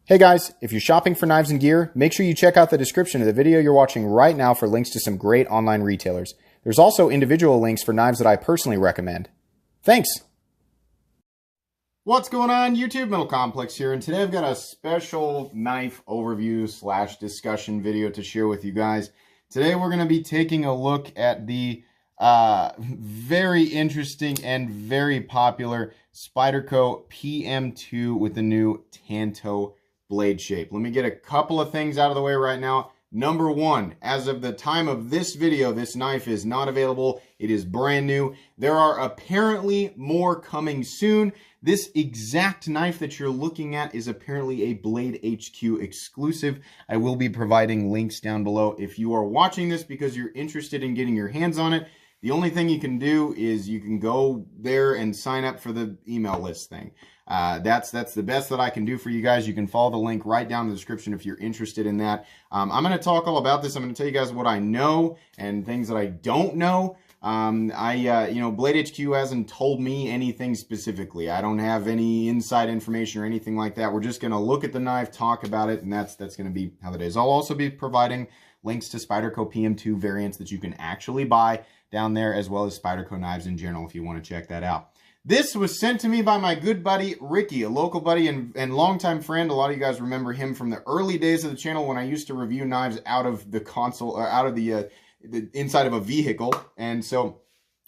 Hey guys, if you're shopping for knives and gear, make sure you check out the description of the video you're watching right now for links to some great online retailers. There's also individual links for knives that I personally recommend. Thanks! What's going on YouTube? Metal Complex here, and today I've got a special knife overview / discussion video to share with you guys. Today we're going to be taking a look at the very interesting and very popular Spyderco PM2 with the new Tanto blade shape. Let me get a couple of things out of the way right now. Number one, as of the time of this video, this knife is not available. It is brand new. There are apparently more coming soon. This exact knife that you're looking at is apparently a BladeHQ exclusive. I will be providing links down below. If you are watching this because you're interested in getting your hands on it, the only thing you can do is you can go there and sign up for the email list thing. That's the best that I can do for you guys. You can follow the link right down in the description if you're interested in that. I'm going to talk all about this. I'm going to tell you guys what I know and things that I don't know. BladeHQ hasn't told me anything specifically. I don't have any inside information or anything like that. We're just going to look at the knife, talk about it, and that's going to be how it is. I'll also be providing links to Spyderco PM2 variants that you can actually buy down there, as well as Spyderco knives in general if you want to check that out. This was sent to me by my good buddy Ricky, a local buddy and longtime friend. A lot of you guys remember him from the early days of the channel when I used to review knives out of the console, or out of the inside of a vehicle. And so,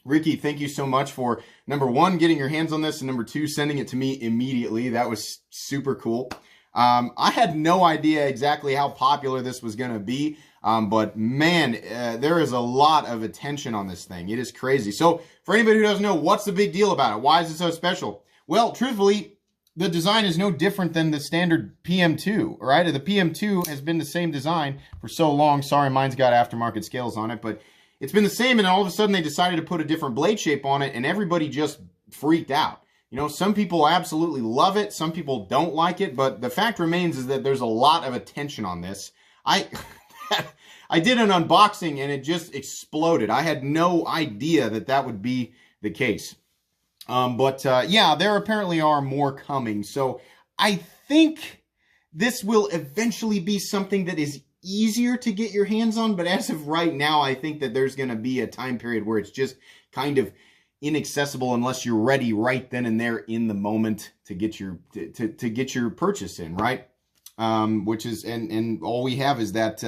Ricky, thank you so much for, number one, getting your hands on this, and number two, sending it to me immediately. That was super cool. I had no idea exactly how popular this was going to be. But man, there is a lot of attention on this thing. It is crazy. So for anybody who doesn't know, what's the big deal about it? Why is it so special? Well, truthfully, the design is no different than the standard PM2, right? The PM2 has been the same design for so long. Sorry, mine's got aftermarket scales on it, but it's been the same, and all of a sudden they decided to put a different blade shape on it, and everybody just freaked out. You know, some people absolutely love it, some people don't like it, but the fact remains is that there's a lot of attention on this. I did an unboxing and it just exploded. I had no idea that that would be the case. Yeah, there apparently are more coming. So I think this will eventually be something that is easier to get your hands on. But as of right now, I think that there's going to be a time period where it's just kind of inaccessible unless you're ready right then and there in the moment to get your to get your purchase in, right? Which is and all we have is that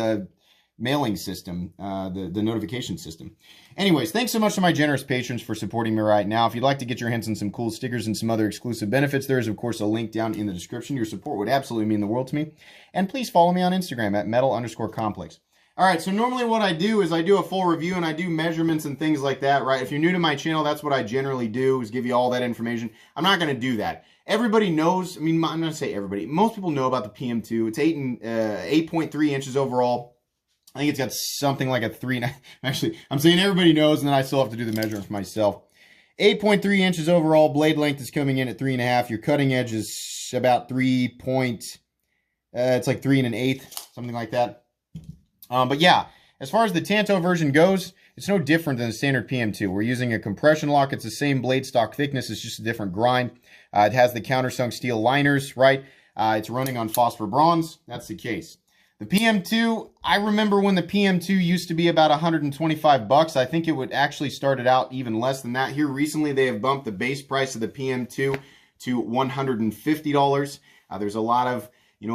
mailing system, the notification system. Anyways, thanks so much to my generous patrons for supporting me right now. If you'd like to get your hands on some cool stickers and some other exclusive benefits, there is, of course, a link down in the description. Your support would absolutely mean the world to me. And please follow me on Instagram at metal_complex. All right, so normally what I do is I do a full review and I do measurements and things like that, right? If you're new to my channel, that's what I generally do, is give you all that information. I'm not going to do that. Everybody knows, I mean, I'm going to say everybody. Most people know about the PM2. It's 8.3 inches overall. I think it's got something like a 3. Actually, I'm saying everybody knows, and then I still have to do the measurement for myself. 8.3 inches overall. Blade length is coming in at 3.5. Your cutting edge is about 3. It's like 3 1/8, something like that. But yeah, as far as the Tanto version goes, it's no different than the standard PM2. We're using a compression lock. It's the same blade stock thickness. It's just a different grind. It has the countersunk steel liners, right? It's running on phosphor bronze. That's the case. The PM2, I remember when the PM2 used to be about 125 bucks. I think it would actually started out even less than that. Here recently, they have bumped the base price of the PM2 to $150. There's a lot of,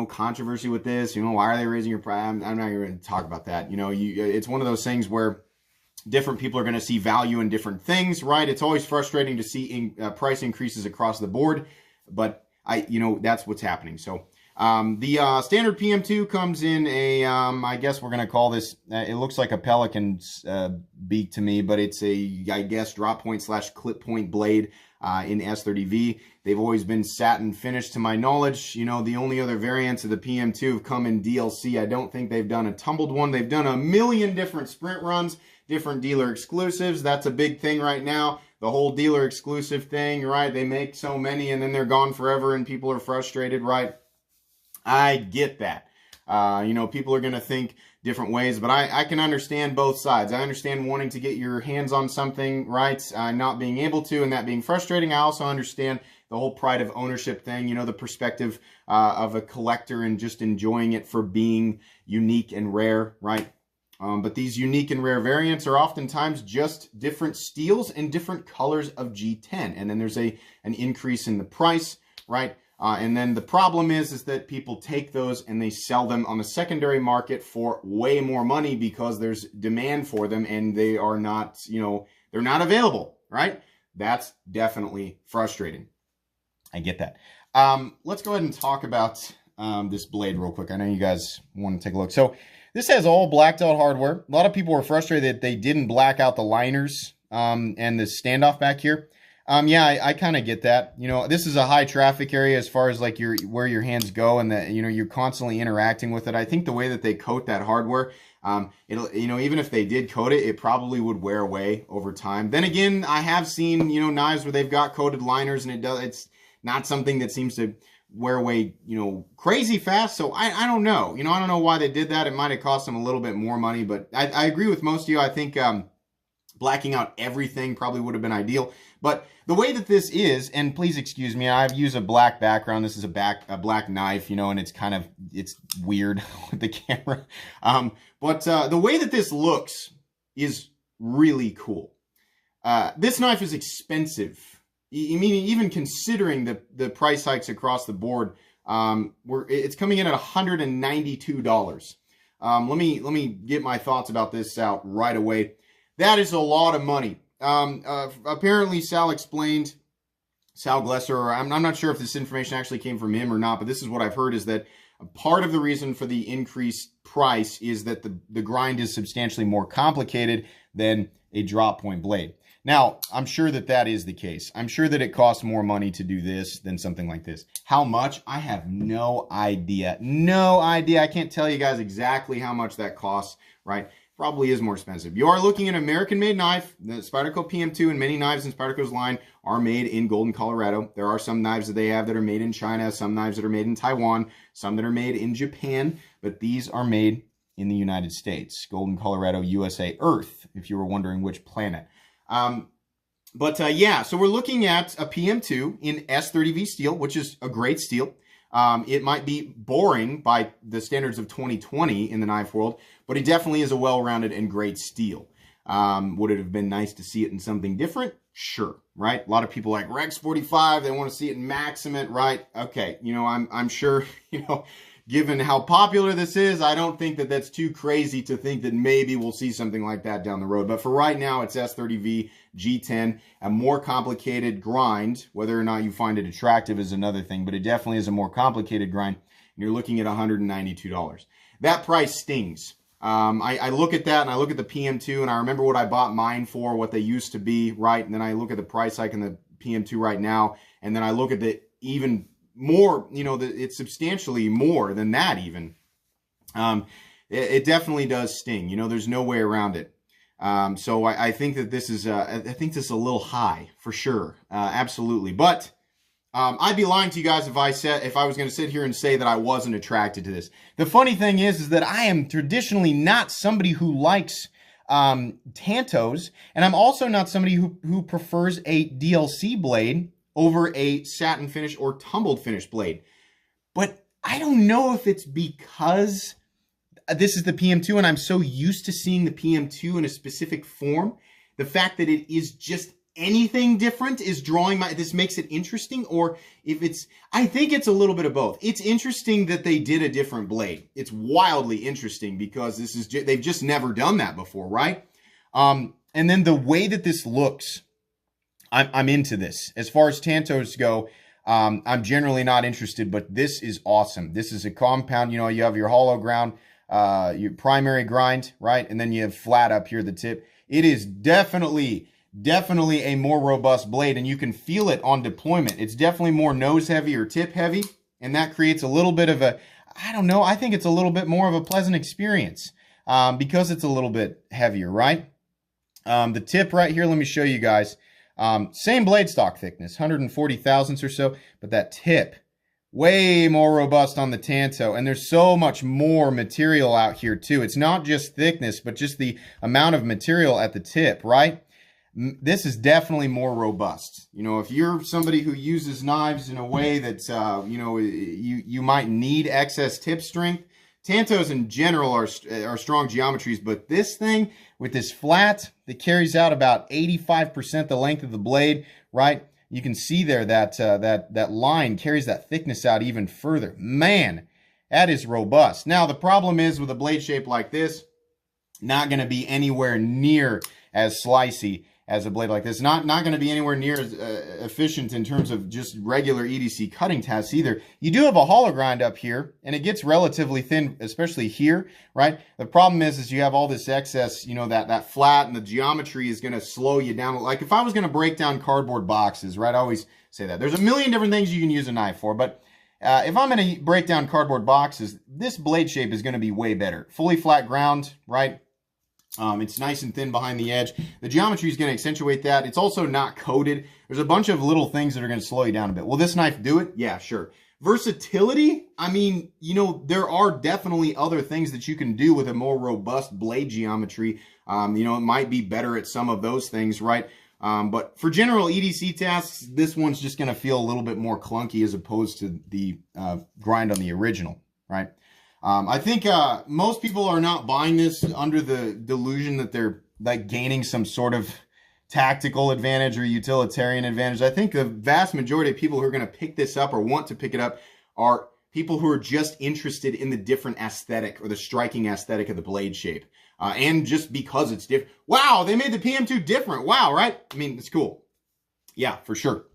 controversy with this. Why are they raising your price? I'm not going to talk about that. It's one of those things where different people are going to see value in different things, right? It's always frustrating to see price increases across the board, but that's what's happening. So the standard PM2 comes in a, I guess we're going to call this, it looks like a pelican's beak to me, but it's a, I guess, drop point / clip point blade in S30V. They've always been satin finished to my knowledge. The only other variants of the PM2 have come in DLC. I don't think they've done a tumbled one. They've done a million different sprint runs, different dealer exclusives. That's a big thing right now. The whole dealer exclusive thing, right? They make so many and then they're gone forever and people are frustrated, right? I get that. People are going to think different ways, but I can understand both sides. I understand wanting to get your hands on something, right? Not being able to, and that being frustrating. I also understand the whole pride of ownership thing, you know, the perspective of a collector and just enjoying it for being unique and rare, right? But these unique and rare variants are oftentimes just different steels and different colors of G10. And then there's an increase in the price, right? And then the problem is that people take those and they sell them on the secondary market for way more money because there's demand for them and they are not, you know, they're not available, right? That's definitely frustrating. I get that. Let's go ahead and talk about this blade real quick. I know you guys want to take a look. So this has all blacked out hardware. A lot of people were frustrated that they didn't black out the liners and the standoff back here. Yeah, I kind of get that. You know, this is a high traffic area as far as like where your hands go and that, you know, you're constantly interacting with it. I think the way that they coat that hardware, it'll, you know, even if they did coat it, it probably would wear away over time. Then again, I have seen, you know, knives where they've got coated liners and it's not something that seems to wear away, you know, crazy fast. So I don't know. You know, I don't know why they did that. It might have cost them a little bit more money, but I agree with most of you. I think blacking out everything probably would have been ideal. But the way that this is, and please excuse me, I've used a black background. This is a black knife, you know, and it's weird with the camera. But the way that this looks is really cool. This knife is expensive. I mean, even considering the price hikes across the board, it's coming in at $192. Let me get my thoughts about this out right away. That is a lot of money. Apparently Sal Glesser, or I'm not sure if this information actually came from him or not, but this is what I've heard, is that part of the reason for the increased price is that the grind is substantially more complicated than a drop point blade. Now, I'm sure that is the case. I'm sure that it costs more money to do this than something like this. How much? I have no idea. No idea. I can't tell you guys exactly how much that costs, right? Probably is more expensive. You are looking at an American-made knife. The Spyderco PM2 and many knives in Spyderco's line are made in Golden, Colorado. There are some knives that they have that are made in China, some knives that are made in Taiwan, some that are made in Japan, but these are made in the United States. Golden, Colorado, USA, Earth, if you were wondering which planet. Yeah, so we're looking at a PM2 in S30V steel, which is a great steel. It might be boring by the standards of 2020 in the knife world, but it definitely is a well-rounded and great steel. Would it have been nice to see it in something different? Sure, right? A lot of people like Rex 45, they want to see it in Maximate, right? Okay, you know, I'm sure, you know, given how popular this is, I don't think that that's too crazy to think that maybe we'll see something like that down the road. But for right now, it's S30V G10, a more complicated grind. Whether or not you find it attractive is another thing, but it definitely is a more complicated grind. And you're looking at $192. That price stings. I look at that and I look at the PM2 and I remember what I bought mine for, what they used to be, right? And then I look at the price hike in the PM2 right now, and then I look at the even more, you know, it's substantially more than that even. It definitely does sting. You know, there's no way around it. So I think that this is, I think this is a little high for sure. Absolutely. But I'd be lying to you guys if I was going to sit here and say that I wasn't attracted to this. The funny thing is that I am traditionally not somebody who likes Tantos, and I'm also not somebody who prefers a DLC blade over a satin finish or tumbled finish blade. But I don't know if it's because this is the PM2 and I'm so used to seeing the PM2 in a specific form. The fact that it is just anything different is drawing this makes it interesting, or if it's, I think it's a little bit of both. It's interesting that they did a different blade. It's wildly interesting because they've just never done that before, right? And then the way that this looks, I'm into this. As far as Tantos go, I'm generally not interested, but this is awesome. This is a compound, you know, you have your hollow ground, your primary grind, right? And then you have flat up here, the tip. It is definitely a more robust blade, and you can feel it on deployment. It's definitely more nose heavy or tip heavy, and that creates a little bit of a, I don't know, I think it's a little bit more of a pleasant experience because it's a little bit heavier, right? The tip right here, let me show you guys. Same blade stock thickness, 140 thousandths or so, but that tip, way more robust on the Tanto, and there's so much more material out here too. It's not just thickness, but just the amount of material at the tip, right? this is definitely more robust. You know, if you're somebody who uses knives in a way that, you know, you might need excess tip strength, Tantos in general are strong geometries, but this thing with this flat that carries out about 85% the length of the blade, right? You can see there that that line carries that thickness out even further. Man, that is robust. Now, the problem is with a blade shape like this, not going to be anywhere near as slicey as a blade like this. Not going to be anywhere near as efficient in terms of just regular EDC cutting tasks either. You do have a hollow grind up here, and it gets relatively thin, especially here, right? The problem is you have all this excess, you know, that flat, and the geometry is going to slow you down. Like if I was going to break down cardboard boxes, right? I always say that. There's a million different things you can use a knife for, but if I'm going to break down cardboard boxes, this blade shape is going to be way better. Fully flat ground, right? It's nice and thin behind the edge. The geometry is going to accentuate that. It's also not coated. There's a bunch of little things that are going to slow you down a bit. Will this knife do it? Yeah, sure. Versatility? I mean, you know, there are definitely other things that you can do with a more robust blade geometry. You know, it might be better at some of those things, right? But for general EDC tasks, this one's just going to feel a little bit more clunky as opposed to the grind on the original, right? I think most people are not buying this under the delusion that they're like gaining some sort of tactical advantage or utilitarian advantage. I think the vast majority of people who are going to pick this up or want to pick it up are people who are just interested in the different aesthetic or the striking aesthetic of the blade shape. And just because it's different. Wow, they made the PM2 different. Wow, right? I mean, it's cool. Yeah, for sure.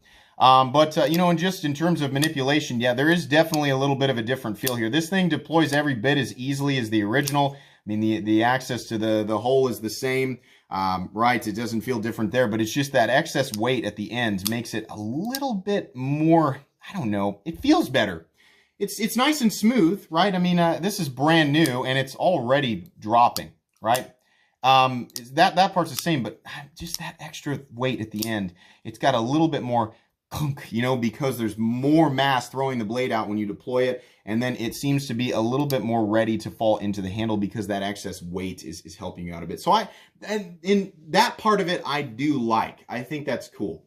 You know, and just in terms of manipulation, yeah, there is definitely a little bit of a different feel here. This thing deploys every bit as easily as the original. I mean, the access to the hole is the same, right? It doesn't feel different there, but it's just that excess weight at the end makes it a little bit more, I don't know, it feels better. It's nice and smooth, right? I mean, this is brand new and it's already dropping, right? That part's the same, but just that extra weight at the end, it's got a little bit more you know, because there's more mass throwing the blade out when you deploy it, and then it seems to be a little bit more ready to fall into the handle because that excess weight is helping you out a bit. So in that part of it, I do like. I think that's cool.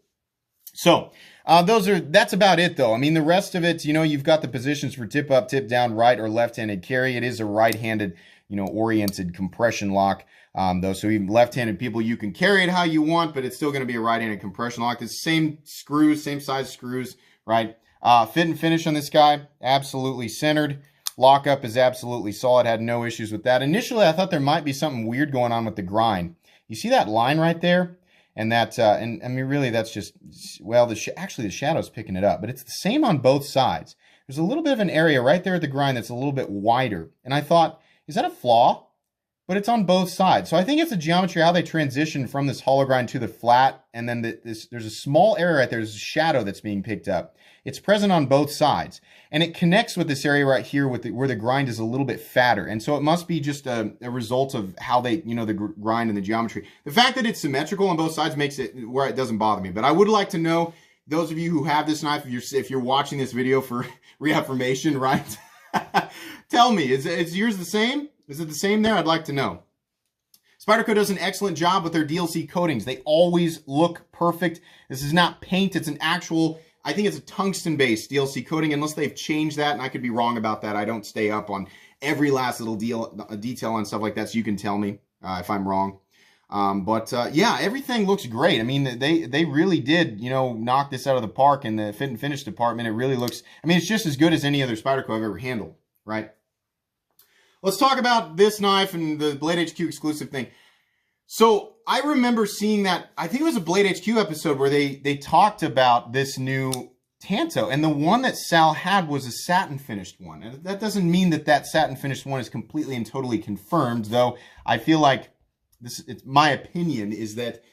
So that's about it though. I mean, the rest of it, you know, you've got the positions for tip up, tip down, right or left-handed carry. It is a right-handed, you know, oriented compression lock. Though, so even left-handed people, you can carry it how you want, but it's still going to be a right-handed compression lock. It's same screws, same size screws, right? Fit and finish on this guy, absolutely centered. Lockup is absolutely solid, had no issues with that. Initially, I thought there might be something weird going on with the grind. You see that line right there? And that, and I mean, really, that's just, well, actually the shadow's picking it up, but it's the same on both sides. There's a little bit of an area right there at the grind that's a little bit wider. And I thought, is that a flaw? But it's on both sides. So I think it's a geometry how they transition from this hollow grind to the flat, and then there's a small area right there. There's a shadow that's being picked up. It's present on both sides, and it connects with this area right here with where the grind is a little bit fatter. And so it must be just a result of how they, you know, the grind and the geometry. The fact that it's symmetrical on both sides makes it where it doesn't bother me. But I would like to know, those of you who have this knife, if you're watching this video for reaffirmation, right? Tell me, is yours the same? Is it the same there? I'd like to know. Spyderco does an excellent job with their DLC coatings. They always look perfect. This is not paint. It's an actual, I think it's a tungsten-based DLC coating, unless they've changed that, and I could be wrong about that. I don't stay up on every last little detail on stuff like that, so you can tell me if I'm wrong. Yeah, everything looks great. I mean, they really did, you know, knock this out of the park in the fit and finish department. It really looks, I mean, it's just as good as any other Spyderco I've ever handled, right? Let's talk about this knife and the BladeHQ exclusive thing. So I remember seeing that, I think it was a BladeHQ episode where they talked about this new Tanto, and the one that Sal had was a satin finished one. And that doesn't mean that satin finished one is completely and totally confirmed, though I feel like it's my opinion is that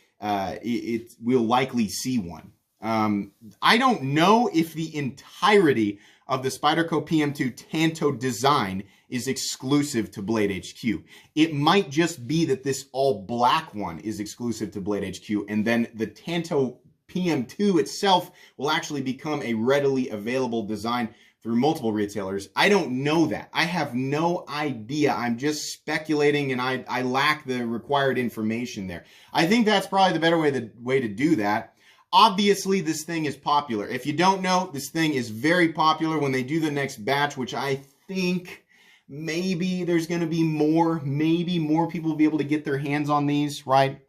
we'll likely see one. I don't know if the entirety of the Spyderco PM2 Tanto design is exclusive to BladeHQ. It might just be that this all black one is exclusive to BladeHQ, and then the Tanto PM2 itself will actually become a readily available design through multiple retailers. I don't know that. I have no idea. I'm just speculating, and I lack the required information there. I think that's probably the better way to do that. Obviously, this thing is popular. If you don't know, this thing is very popular. When they do the next batch, which I think maybe there's going to be maybe more people will be able to get their hands on these, right?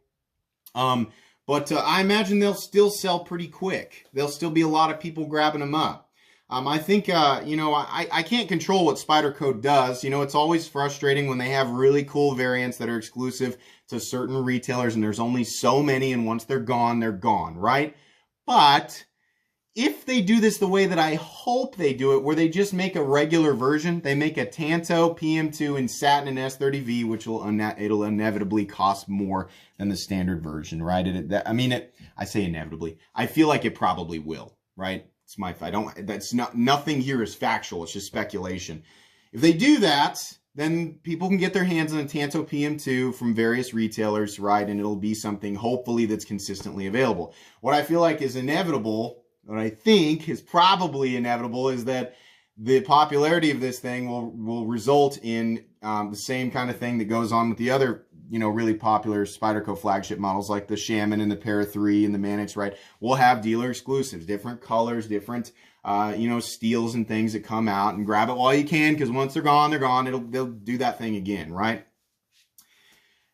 But I imagine they'll still sell pretty quick. There'll still be a lot of people grabbing them up. I think, you know, I can't control what Spyderco does. You know, it's always frustrating when they have really cool variants that are exclusive to certain retailers, and there's only so many, and once they're gone, right? But if they do this the way that I hope they do it, where they just make a regular version, they make a Tanto, PM2, and Satin and S30V, which it'll inevitably cost more than the standard version, right? I say inevitably. I feel like it probably will, right? Nothing here is factual. It's just speculation. If they do that, then people can get their hands on a Tanto PM2 from various retailers, right? And it'll be something, hopefully, that's consistently available. What I feel like is inevitable, what I think is probably inevitable, is that the popularity of this thing will result in the same kind of thing that goes on with the other, you know, really popular Spyderco flagship models like the Shaman and the Para 3 and the Manix, right? We'll have dealer exclusives, different colors, different, you know, steels and things that come out, and grab it while you can, because once they're gone, they're gone. They'll do that thing again, right?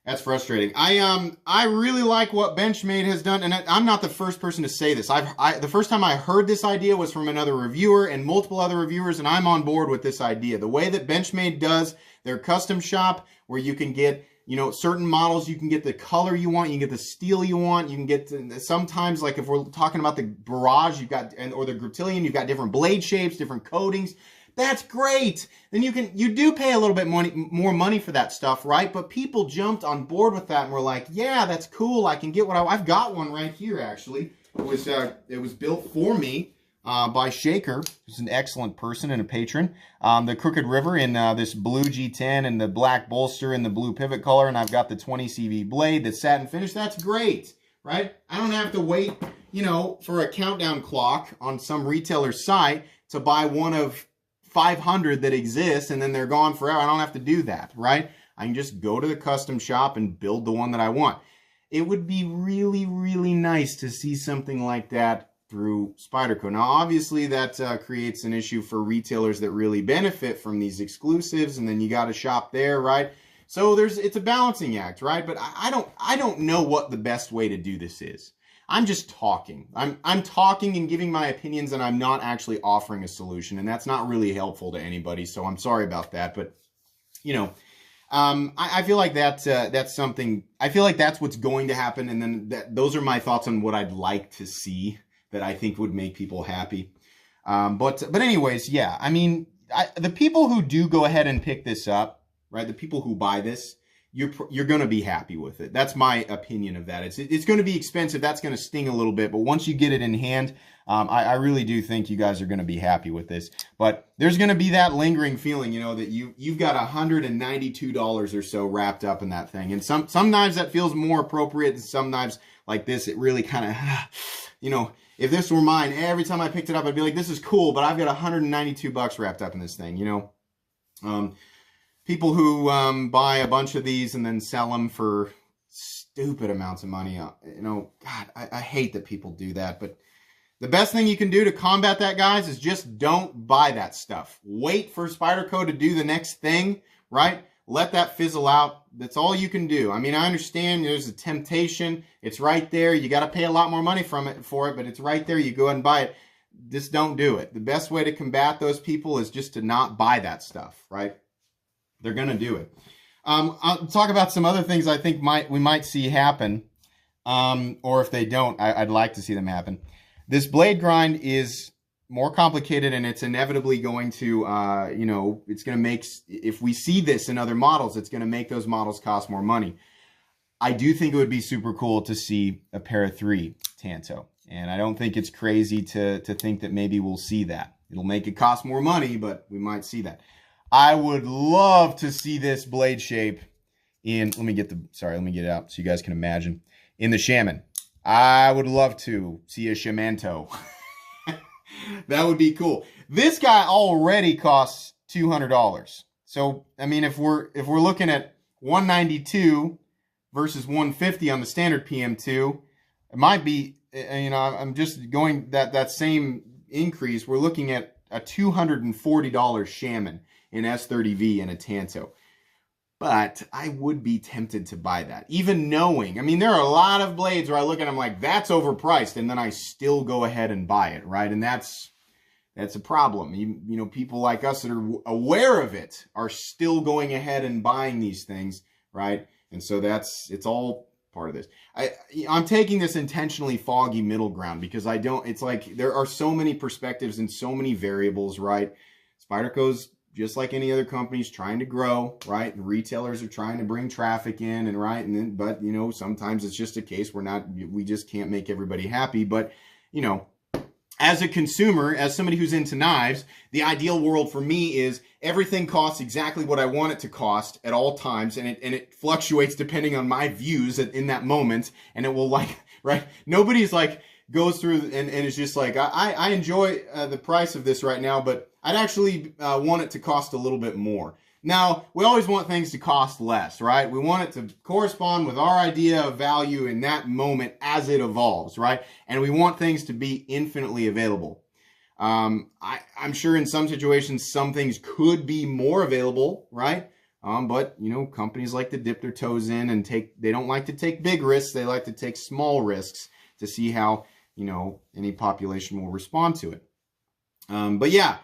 That's frustrating. I really like what Benchmade has done, and I'm not the first person to say this. The first time I heard this idea was from another reviewer and multiple other reviewers, and I'm on board with this idea. The way that Benchmade does their custom shop, where you can get, you know, certain models, you can get the color you want, you can get the steel you want, you can get sometimes, like if we're talking about the Barrage, you've got, or the Griptilian, you've got different blade shapes, different coatings. That's great. Then you do pay a little bit more money for that stuff, right? But people jumped on board with that and were like, yeah, that's cool. I can get what I've got one right here, actually. It was built for me by Shaker, who's an excellent person and a patron. The Crooked River in this blue G10 and the black bolster and the blue pivot color, and I've got the 20 CV blade, the satin finish. That's great, right? I don't have to wait, you know, for a countdown clock on some retailer's site to buy one of 500 that exist, and then they're gone forever. I don't have to do that, right? I can just go to the custom shop and build the one that I want. It would be really, really nice to see something like that through Spyderco. Now, obviously, that creates an issue for retailers that really benefit from these exclusives, and then you got to shop there, right? So it's a balancing act, right? But I don't know what the best way to do this is. I'm just talking. I'm talking and giving my opinions, and I'm not actually offering a solution, and that's not really helpful to anybody. So I'm sorry about that, but you know, I feel like that's something. I feel like that's what's going to happen, and then those are my thoughts on what I'd like to see that I think would make people happy. But anyways, yeah. I mean, the people who do go ahead and pick this up, right? The people who buy this, you're going to be happy with it. That's my opinion of that. It's going to be expensive. That's going to sting a little bit. But once you get it in hand, I really do think you guys are going to be happy with this. But there's going to be that lingering feeling, you know, that you've got $192 or so wrapped up in that thing. And some knives that feels more appropriate, and some knives like this, it really kind of, you know, if this were mine, every time I picked it up, I'd be like, this is cool, but I've got $192 wrapped up in this thing, you know. People who buy a bunch of these and then sell them for stupid amounts of money, you know, God, I hate that people do that. But the best thing you can do to combat that, guys, is just don't buy that stuff. Wait for Spyderco to do the next thing, right? Let that fizzle out. That's all you can do. I mean, I understand there's a temptation. It's right there. You got to pay a lot more money for it, but it's right there. You go ahead and buy it. Just don't do it. The best way to combat those people is just to not buy that stuff, right? They're going to do it. I'll talk about some other things I think we might see happen. Or if they don't, I'd like to see them happen. This blade grind is more complicated, and it's inevitably going to, you know, it's going to make, if we see this in other models, it's going to make those models cost more money. I do think it would be super cool to see a Para 3 Tanto. And I don't think it's crazy to think that maybe we'll see that. It'll make it cost more money, but we might see that. I would love to see this blade shape in, let me get it out so you guys can imagine. In the Shaman. I would love to see a Shamanto. That would be cool. This guy already costs $200. So, I mean, if we're looking at 192 versus 150 on the standard PM2, it might be, you know, I'm just going that same increase. We're looking at a $240 Shaman in S30V and a Tanto. But I would be tempted to buy that, even knowing, I mean, there are a lot of blades where I look at them like, that's overpriced, and then I still go ahead and buy it, right? And that's a problem. You know, people like us that are aware of it are still going ahead and buying these things, right? And so it's all part of this. I'm taking this intentionally foggy middle ground because it's like there are so many perspectives and so many variables, right? Spyderco's just like any other company's trying to grow, right? And retailers are trying to bring traffic in, and right, and then, but you know, sometimes it's just a case we just can't make everybody happy. But you know, as a consumer, as somebody who's into knives, the ideal world for me is everything costs exactly what I want it to cost at all times, and it fluctuates depending on my views in that moment, and it will, like, right? Nobody's like goes through and it's just like, I enjoy the price of this right now, but I'd actually want it to cost a little bit more. Now, we always want things to cost less, right? We want it to correspond with our idea of value in that moment as it evolves, right? And we want things to be infinitely available. I'm sure in some situations, some things could be more available, right? But, you know, companies like to dip their toes in and they don't like to take big risks. They like to take small risks to see how, you know, any population will respond to it. But yeah,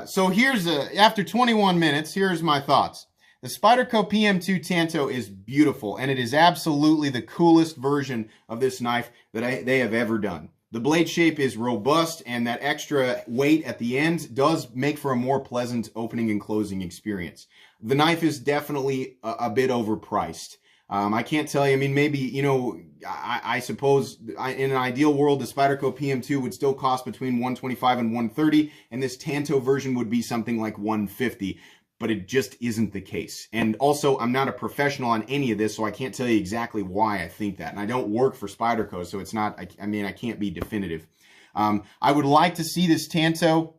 so here's after 21 minutes, here's my thoughts. The Spyderco PM2 Tanto is beautiful, and it is absolutely the coolest version of this knife that they have ever done. The blade shape is robust, and that extra weight at the end does make for a more pleasant opening and closing experience. The knife is definitely a bit overpriced. I can't tell you, I mean, maybe, you know, I suppose in an ideal world, the Spyderco PM2 would still cost between $125 and $130, and this Tanto version would be something like $150, but it just isn't the case. And also, I'm not a professional on any of this, so I can't tell you exactly why I think that. And I don't work for Spyderco, so it's not, I mean, I can't be definitive. I would like to see this Tanto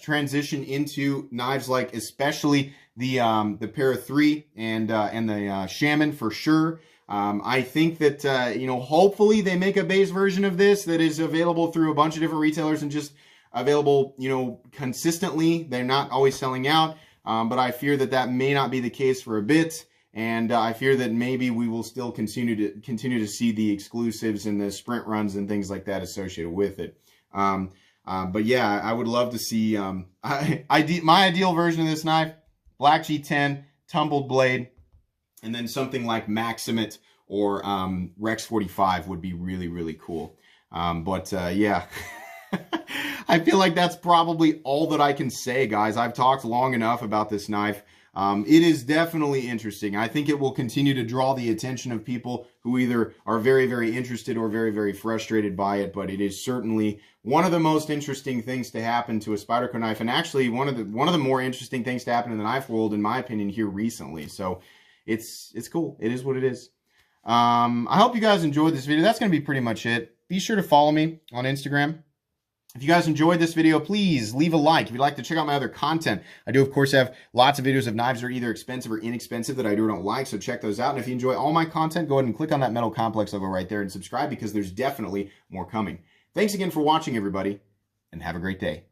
transition into knives like especially the Para 3 and the Shaman for sure. I think that, you know, hopefully they make a base version of this that is available through a bunch of different retailers and just available, you know, consistently. They're not always selling out, but I fear that may not be the case for a bit. And I fear that maybe we will still continue to see the exclusives and the sprint runs and things like that associated with it. But yeah, I would love to see my ideal version of this knife: Black G10, tumbled blade, and then something like Maximate or Rex 45 would be really, really cool. Yeah. I feel like that's probably all that I can say, guys. I've talked long enough about this knife. It is definitely interesting. I think it will continue to draw the attention of people who either are very, very interested or very, very frustrated by it. But it is certainly one of the most interesting things to happen to a Spyderco knife, and actually one of the more interesting things to happen in the knife world, in my opinion, here recently. So it's cool. It is what it is. I hope you guys enjoyed this video. That's going to be pretty much it. Be sure to follow me on Instagram. If you guys enjoyed this video, please leave a like. If you'd like to check out my other content, I do, of course, have lots of videos of knives that are either expensive or inexpensive that I do or don't like, so check those out. And if you enjoy all my content, go ahead and click on that metal complex logo right there and subscribe, because there's definitely more coming. Thanks again for watching, everybody, and have a great day.